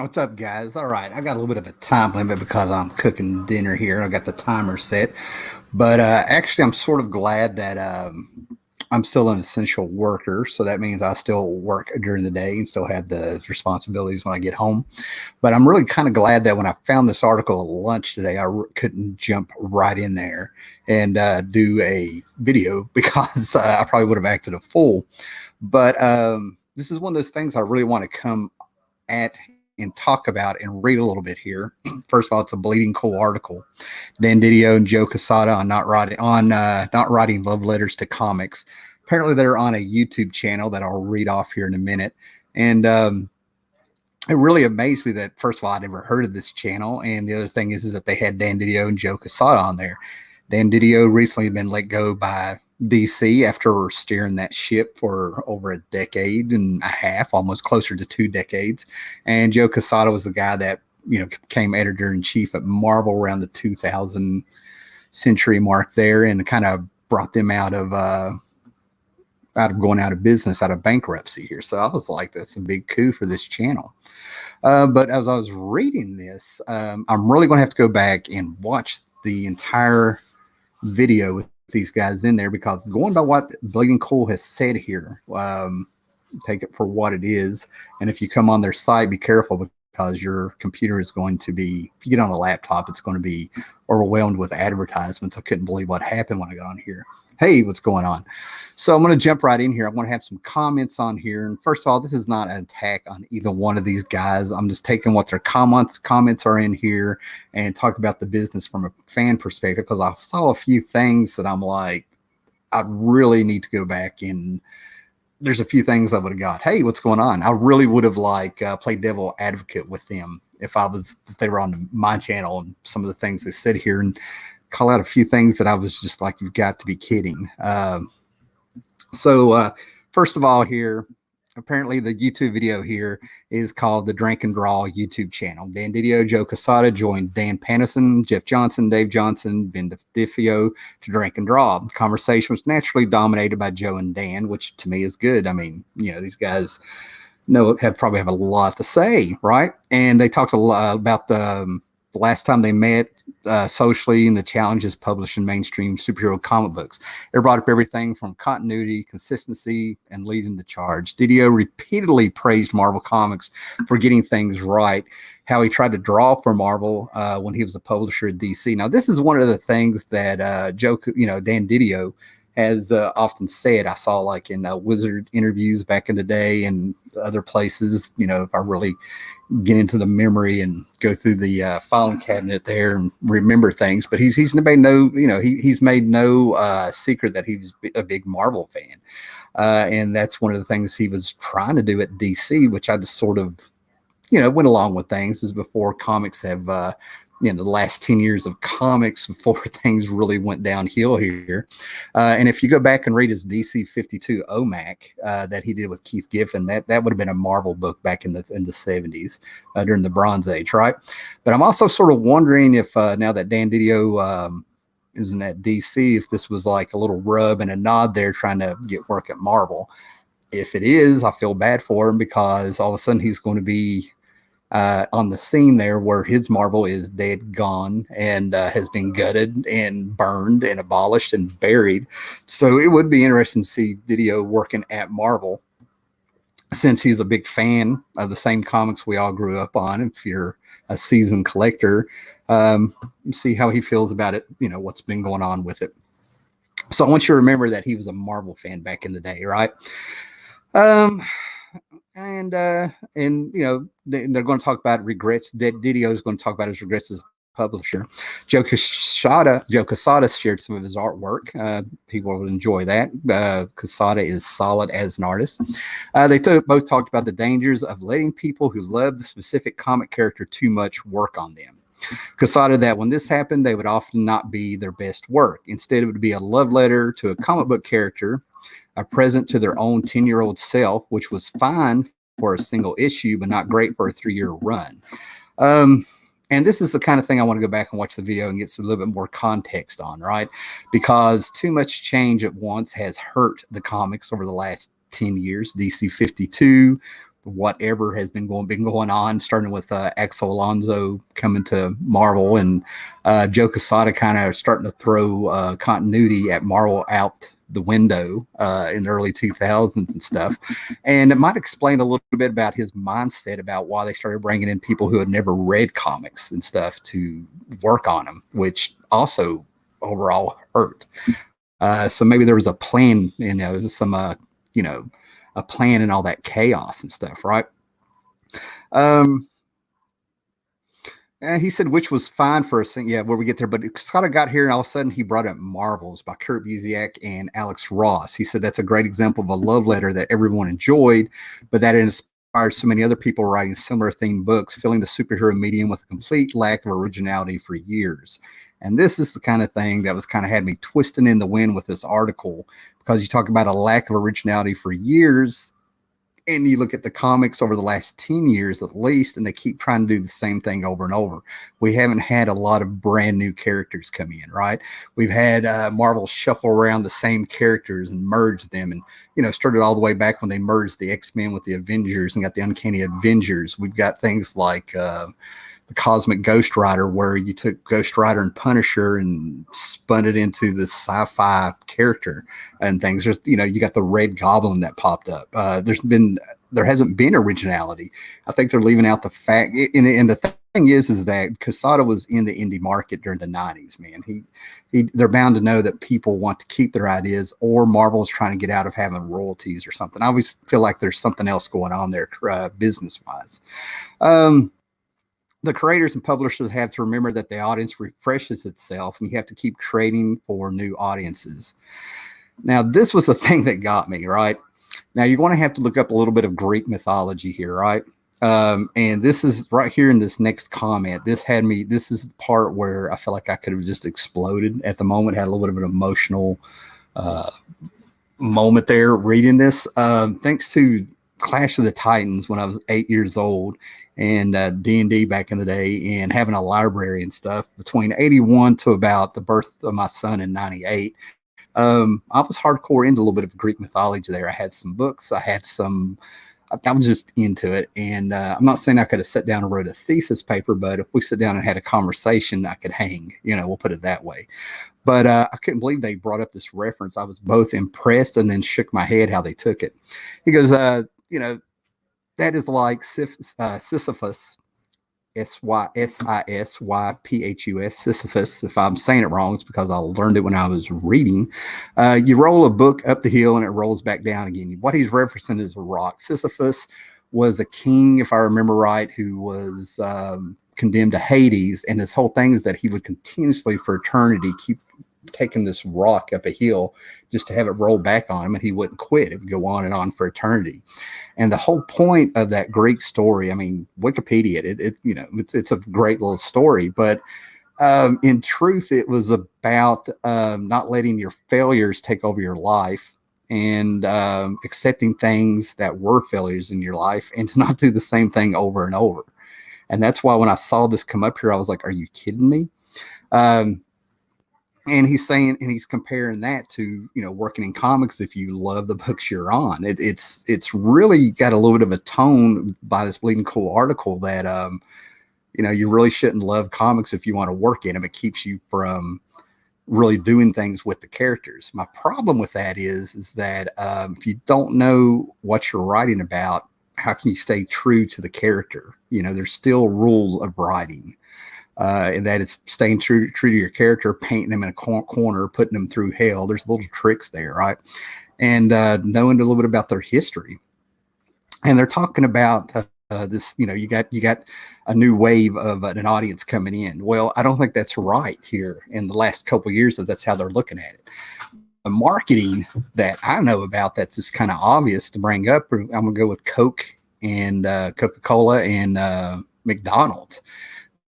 What's up, guys? All right, I got a little bit of a time limit because I'm cooking dinner here. I got the timer set, but actually, I'm sort of glad that I'm still an essential worker. So that means I still work during the day and still have the responsibilities when I get home. But I'm really kind of glad that when I found this article at lunch today, couldn't jump right in there and do a video because I probably would have acted a fool. But this is one of those things I really want to come at and talk about and read a little bit here. First of all, it's a bleeding cool article. Dan Didio and Joe Quesada on not writing love letters to comics. Apparently, they're on a YouTube channel that I'll read off here in a minute. And it really amazed me that, first of all, I never heard of this channel. And the other thing is that they had Dan Didio and Joe Quesada on there. Dan Didio recently been let go by DC after steering that ship for over a decade and a half, almost closer to 2 decades. And Joe Quesada was the guy that, became editor-in-chief at Marvel around the 2000 century mark there and kind of brought them out of going out of business, out of bankruptcy here. So I was like, that's a big coup for this channel. But as I was reading this, I'm really going to have to go back and watch the entire video with these guys in there, because going by what Bleeding Cool has said here, take it for what it is. And if you come on their site, be careful, because your computer is going to be, if you get on a laptop, it's going to be overwhelmed with advertisements. I couldn't believe what happened when I got on here. Hey, what's going on? So I'm going to jump right in here. I want to have some comments on here. And first of all, this is not an attack on either one of these guys. I'm just taking what their comments are in here and talk about the business from a fan perspective, because I saw a few things that I'm like, I really need to go back and there's a few things I would have got. Hey, what's going on? I really would have played devil advocate with them if they were on my channel, and some of the things they said here, and call out a few things that I was just like, you've got to be kidding. So first of all here, apparently the YouTube video here is called the Drink and Draw YouTube channel. Dan Didio, Joe Quesada joined Dan Panison, Jeff Johnson, Dave Johnson, Ben DiFio to Drink and Draw. The conversation was naturally dominated by Joe and Dan, which to me is good. I mean, these guys probably have a lot to say, right? And they talked a lot about the last time they met socially and the challenges publishing mainstream superhero comic books. It brought up everything from continuity, consistency, and leading the charge. Didio repeatedly praised Marvel Comics for getting things right, how he tried to draw for Marvel when he was a publisher at DC. Now, this is one of the things that Dan Didio has often said. I saw in Wizard interviews back in the day and other places, if I really get into the memory and go through the filing cabinet there and remember things. But he's made he's made no secret that he's a big Marvel fan. And that's one of the things he was trying to do at DC, which I just sort of, went along with things. Is before comics have, the last 10 years of comics, before things really went downhill here. And if you go back and read his DC 52 OMAC that he did with Keith Giffen, that would have been a Marvel book back in the 70s during the Bronze Age, right? But I'm also sort of wondering if now that Dan Didio isn't at DC, if this was like a little rub and a nod there trying to get work at Marvel. If it is, I feel bad for him, because all of a sudden he's going to be on the scene there where his Marvel is dead, gone, and has been gutted and burned and abolished and buried. So it would be interesting to see Didio working at Marvel, since he's a big fan of the same comics we all grew up on. If you're a seasoned collector, see how he feels about it, what's been going on with it. So I want you to remember that he was a Marvel fan back in the day, right? And they're going to talk about regrets. Didio is going to talk about his regrets as a publisher. Joe Quesada shared some of his artwork. People would enjoy that. Quesada is solid as an artist. They both talked about the dangers of letting people who love the specific comic character too much work on them. Quesada that when this happened, they would often not be their best work. Instead, it would be a love letter to a comic book character, a present to their own 10-year-old self, which was fine for a single issue, but not great for a 3-year run. And this is the kind of thing I want to go back and watch the video and get a little bit more context on, right? Because too much change at once has hurt the comics over the last 10 years. DC 52 whatever has been going on, starting with Axel Alonso coming to Marvel, and Joe Quesada kind of starting to throw continuity at Marvel out the window in the early 2000s and stuff. And it might explain a little bit about his mindset about why they started bringing in people who had never read comics and stuff to work on them, which also overall hurt. So maybe there was a plan, some a plan in all that chaos and stuff, right? And he said, which was fine for us. Yeah, where we get there. But it kind of got here, and all of a sudden he brought up Marvels by Kurt Busiek and Alex Ross. He said that's a great example of a love letter that everyone enjoyed, but that it inspired so many other people writing similar themed books, filling the superhero medium with a complete lack of originality for years. And this is the kind of thing that was kind of had me twisting in the wind with this article, because you talk about a lack of originality for years, and you look at the comics over the last 10 years at least, and they keep trying to do the same thing over and over. We haven't had a lot of brand new characters come in, right? We've had Marvel shuffle around the same characters and merge them, and started all the way back when they merged the X-Men with the Avengers and got the Uncanny Avengers. We've got things like the Cosmic Ghost Rider, where you took Ghost Rider and Punisher and spun it into this sci-fi character and things. There's, you got the Red Goblin that popped up. There hasn't been originality. I think they're leaving out the fact, and the thing is that Quesada was in the indie market during the 90s, man. They're bound to know that people want to keep their ideas, or Marvel's trying to get out of having royalties or something. I always feel like there's something else going on there, business-wise. The creators and publishers have to remember that the audience refreshes itself, and you have to keep creating for new audiences. Now, this was the thing that got me, right? Now, you're going to have to look up a little bit of Greek mythology here, right? And this is right here in this next comment. This is the part where I felt like I could have just exploded at the moment, had a little bit of an emotional moment there reading this. Thanks to Clash of the Titans when I was 8 years old, and D&D back in the day, and having a library and stuff between 81 to about the birth of my son in 98. I was hardcore into a little bit of Greek mythology there. I had some books. I was just into it. And I'm not saying I could have sat down and wrote a thesis paper, but if we sit down and had a conversation, I could hang, we'll put it that way. But I couldn't believe they brought up this reference. I was both impressed and then shook my head how they took it. He goes, that is like Sisyphus, Sisyphus, Sisyphus. If I'm saying it wrong, it's because I learned it when I was reading. You roll a book up the hill and it rolls back down again. What he's referencing is a rock. Sisyphus was a king, if I remember right, who was condemned to Hades. And this whole thing is that he would continuously, for eternity, keep taking this rock up a hill just to have it roll back on him, and he wouldn't quit. It would go on for eternity. And the whole point of that Greek story, I mean, Wikipedia, it's a great little story, but in truth, it was about not letting your failures take over your life, and accepting things that were failures in your life, and to not do the same thing over and over. And that's why when I saw this come up here, I was like, are you kidding me? And he's saying, and he's comparing that to, working in comics. If you love the books you're on, it's really got a little bit of a tone by this Bleeding Cool article that, you really shouldn't love comics if you want to work in them. It keeps you from really doing things with the characters. My problem with that is that if you don't know what you're writing about, how can you stay true to the character? There's still rules of writing. And that is staying true to your character, painting them in a corner, putting them through hell. There's little tricks there, right? And knowing a little bit about their history. And they're talking about this, you got a new wave of an audience coming in. Well, I don't think that's right here in the last couple of years, that's how they're looking at it. The marketing that I know about that's just kind of obvious to bring up, I'm going to go with Coke and Coca-Cola and McDonald's.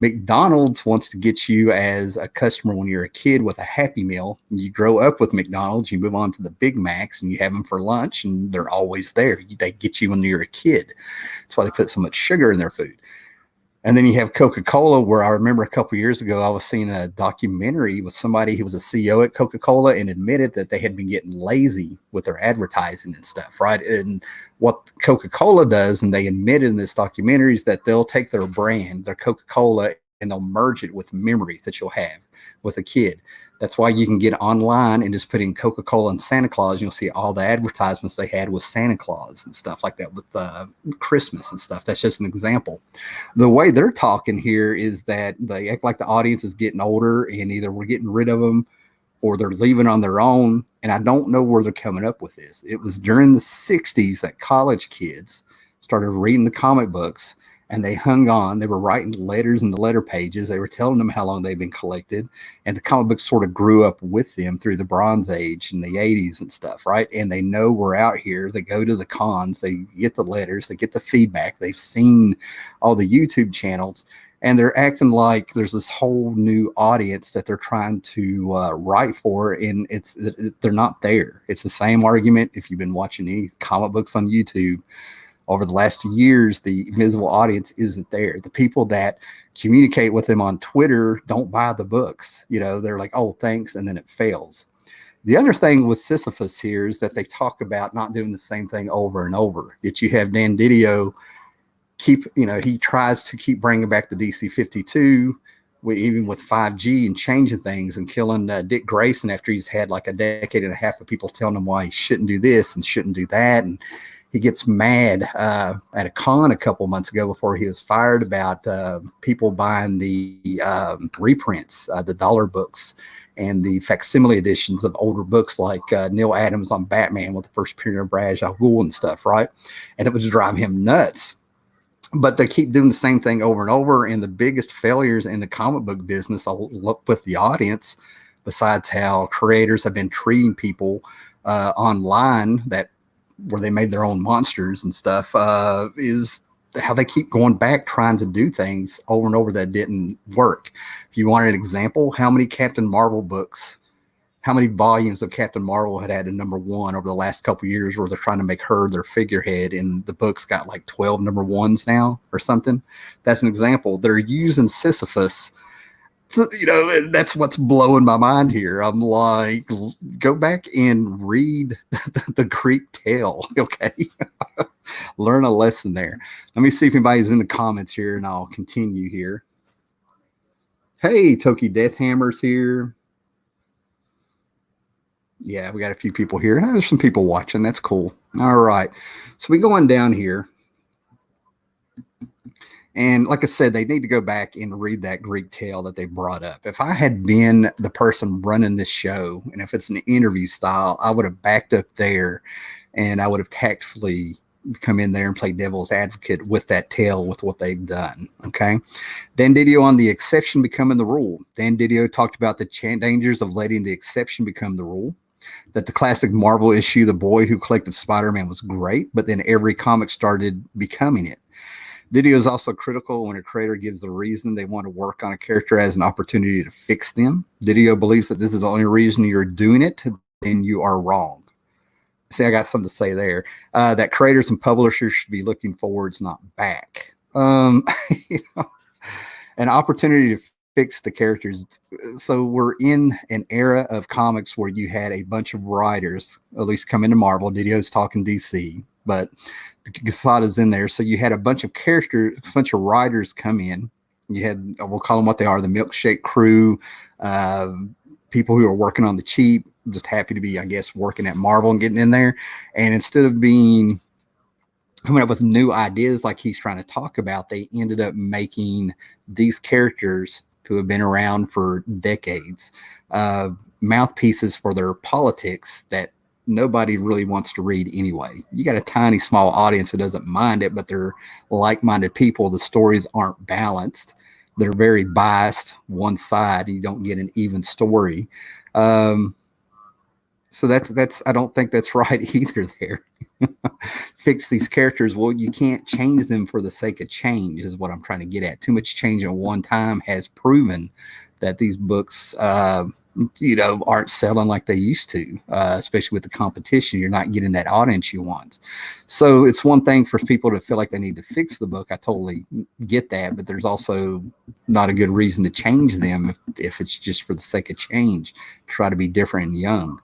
McDonald's wants to get you as a customer when you're a kid with a Happy Meal. You grow up with McDonald's, you move on to the Big Macs, and you have them for lunch, and they're always there. They get you when you're a kid. That's why they put so much sugar in their food. And then you have Coca-Cola, where I remember a couple of years ago, I was seeing a documentary with somebody who was a CEO at Coca-Cola and admitted that they had been getting lazy with their advertising and stuff, right? And what Coca-Cola does, and they admitted in this documentary, is that they'll take their brand, their Coca-Cola, and they'll merge it with memories that you'll have with a kid. That's why you can get online and just put in Coca-Cola and Santa Claus. You'll see all the advertisements they had with Santa Claus and stuff like that, with Christmas and stuff. That's just an example. The way they're talking here is that they act like the audience is getting older, and either we're getting rid of them or they're leaving on their own. And I don't know where they're coming up with this. It was during the 60s that college kids started reading the comic books, and they hung on. They were writing letters in the letter pages. They were telling them how long they've been collected. And the comic books sort of grew up with them through the Bronze Age and the 80s and stuff, right? And they know we're out here. They go to the cons. They get the letters. They get the feedback. They've seen all the YouTube channels. And they're acting like there's this whole new audience that they're trying to write for. And they're not there. It's the same argument if you've been watching any comic books on YouTube. Over the last years, the invisible audience isn't there. The people that communicate with them on Twitter don't buy the books. You know, they're like, oh, thanks, and then it fails. The other thing with Sisyphus here is that they talk about not doing the same thing over and over. Yet you have Dan Didio he tries to keep bringing back the DC-52, even with 5G and changing things and killing Dick Grayson after he's had like a decade and a half of people telling him why he shouldn't do this and shouldn't do that. And he gets mad at a con a couple months ago before he was fired about people buying the reprints, the dollar books, and the facsimile editions of older books like Neil Adams on Batman with the first appearance of Ra's al Ghul and stuff, right? And it was driving him nuts. But they keep doing the same thing over and over. And the biggest failures in the comic book business with the audience, besides how creators have been treating people online where they made their own monsters and stuff, is how they keep going back trying to do things over and over that didn't work. If you wanted an example, how many Captain Marvel books, how many volumes of Captain Marvel had a #1 over the last couple of years where they're trying to make her their figurehead, and the book's got like 12 #1s now or something? That's an example. They're using Sisyphus. So, that's what's blowing my mind here. I'm like, go back and read the Greek tale, okay? Learn a lesson there. Let me see if anybody's in the comments here, and I'll continue here. Hey, Toki Deathhammer's here. Yeah, we got a few people here. There's some people watching. That's cool. All right. So we go on down here. And like I said, they need to go back and read that Greek tale that they brought up. If I had been the person running this show, and if it's an interview style, I would have backed up there, and I would have tactfully come in there and play devil's advocate with that tale, with what they've done. Okay. Dan Didio on the exception becoming the rule. Dan Didio talked about the dangers of letting the exception become the rule. That the classic Marvel issue, The Boy Who Collected Spider-Man, was great, but then every comic started becoming it. Didio is also critical when a creator gives the reason they want to work on a character as an opportunity to fix them. Didio believes that this is the only reason you're doing it, then you are wrong. See, I got something to say there. That creators and publishers should be looking forwards, not back. An opportunity to fix the characters. So we're in an era of comics where you had a bunch of writers, at least come into Marvel. Didio's talking DC, but Quesada's in there. So you had a bunch of characters, a bunch of writers come in. You had, we'll call them what they are, the milkshake crew, people who are working on the cheap, just happy to be, I guess, working at Marvel and getting in there. And instead of coming up with new ideas like he's trying to talk about, they ended up making these characters who have been around for decades, mouthpieces for their politics that nobody really wants to read anyway. You got a tiny, small audience who doesn't mind it, but they're like-minded people. The stories aren't balanced. They're very biased one side. You don't get an even story. So that's I don't think that's right either there. Fix these characters. Well, you can't change them for the sake of change is what I'm trying to get at. Too much change at one time has proven that these books, aren't selling like they used to, especially with the competition. You're not getting that audience you want. So it's one thing for people to feel like they need to fix the book. I totally get that, but there's also not a good reason to change them if it's just for the sake of change. Try to be different and young.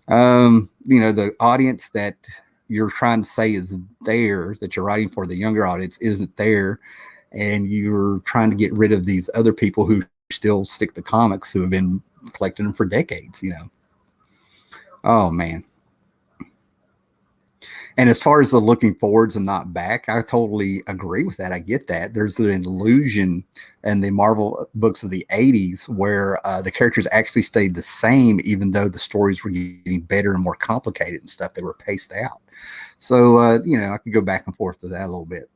The audience that you're trying to say is there, that you're writing for, the younger audience, isn't there, and you're trying to get rid of these other people who still stick to comics, who have been collecting them for decades. Oh man. And as far as the looking forwards and not back, I totally agree with that. I get that. There's an illusion in the Marvel books of the 80s where the characters actually stayed the same, even though the stories were getting better and more complicated and stuff. They were paced out. So, I could go back and forth to that a little bit.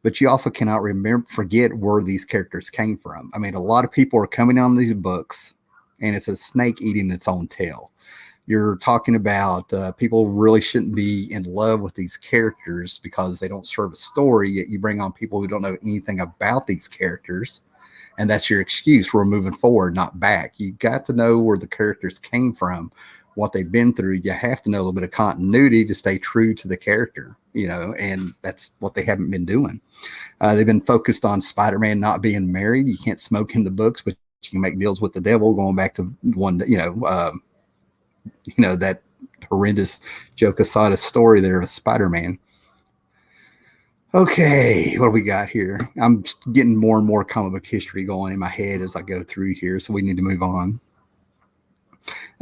But you also cannot forget where these characters came from. I mean, a lot of people are coming on these books, and it's a snake eating its own tail. You're talking about people really shouldn't be in love with these characters because they don't serve a story, yet you bring on people who don't know anything about these characters, and that's your excuse. We're moving forward, not back. You got to know where the characters came from, what they've been through. You have to know a little bit of continuity to stay true to the character, and that's what they haven't been doing. They've been focused on Spider-Man not being married. You can't smoke in the books, but you can make deals with the devil, going back to one, that horrendous Joe Quesada story there of Spider-Man. Okay, what do we got here? I'm getting more and more comic book history going in my head as I go through here, so we need to move on.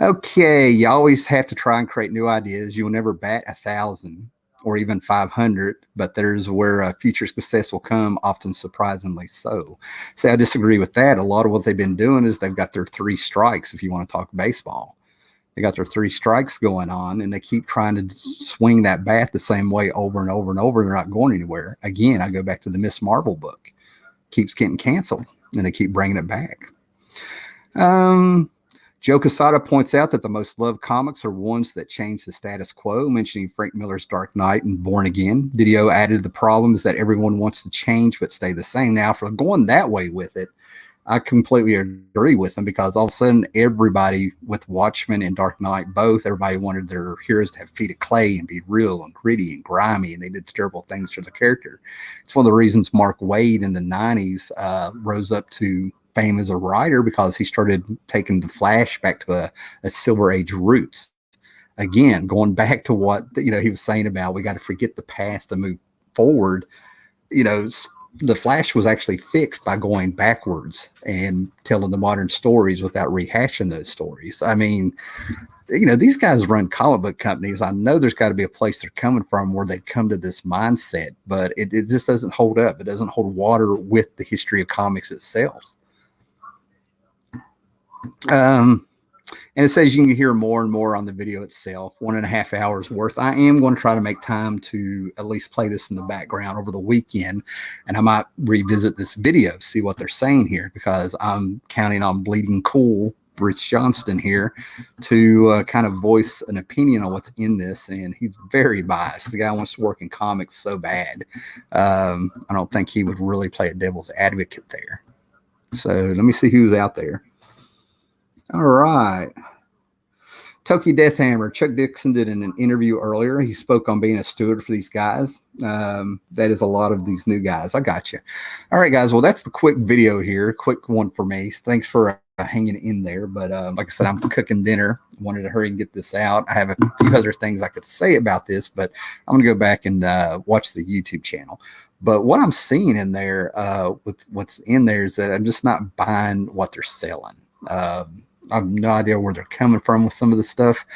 Okay, you always have to try and create new ideas. You'll never bat 1,000 or even 500, but there's where future success will come, often surprisingly so. See, I disagree with that. A lot of what they've been doing is they've got their 3 strikes, if you want to talk baseball. They got their 3 strikes going on, and they keep trying to swing that bat the same way over and over and over. They're not going anywhere. Again, I go back to the Miss Marvel book. Keeps getting canceled, and they keep bringing it back. Joe Quesada points out that the most loved comics are ones that change the status quo, mentioning Frank Miller's Dark Knight and Born Again. Didio added the problem is that everyone wants to change but stay the same. Now, for going that way with it, I completely agree with him, because all of a sudden everybody with Watchmen and Dark Knight both, everybody wanted their heroes to have feet of clay and be real and gritty and grimy, and they did terrible things to the character. It's one of the reasons Mark Waid in the 90s rose up to fame as a writer, because he started taking the Flash back to a Silver Age roots. Again, going back to what he was saying about we got to forget the past and move forward. The Flash was actually fixed by going backwards and telling the modern stories without rehashing those stories. I mean, these guys run comic book companies. I know there's got to be a place they're coming from where they come to this mindset, but it just doesn't hold up. It doesn't hold water with the history of comics itself. And it says you can hear more and more on the video itself, 1.5 hours worth. I am going to try to make time to at least play this in the background over the weekend, and I might revisit this video, see what they're saying here, because I'm counting on Bleeding Cool, Rich Johnston here, to kind of voice an opinion on what's in this, and he's very biased. The guy wants to work in comics so bad. I don't think he would really play a devil's advocate there. So let me see who's out there. All right. Toki Deathhammer. Chuck Dixon did in an interview earlier. He spoke on being a steward for these guys. That is a lot of these new guys. I got you. All right, guys. Well, that's the quick video here. Quick one for me. Thanks for hanging in there. But like I said, I'm cooking dinner. Wanted to hurry and get this out. I have a few other things I could say about this, but I'm going to go back and watch the YouTube channel. But what I'm seeing in there with what's in there is that I'm just not buying what they're selling. I have no idea where they're coming from with some of the stuff.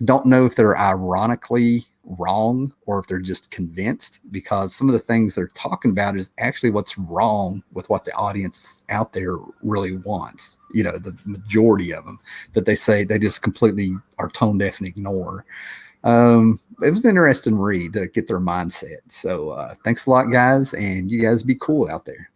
I don't know if they're ironically wrong or if they're just convinced, because some of the things they're talking about is actually what's wrong with what the audience out there really wants. The majority of them that they say they just completely are tone deaf and ignore. It was an interesting read to get their mindset. So thanks a lot, guys, and you guys be cool out there.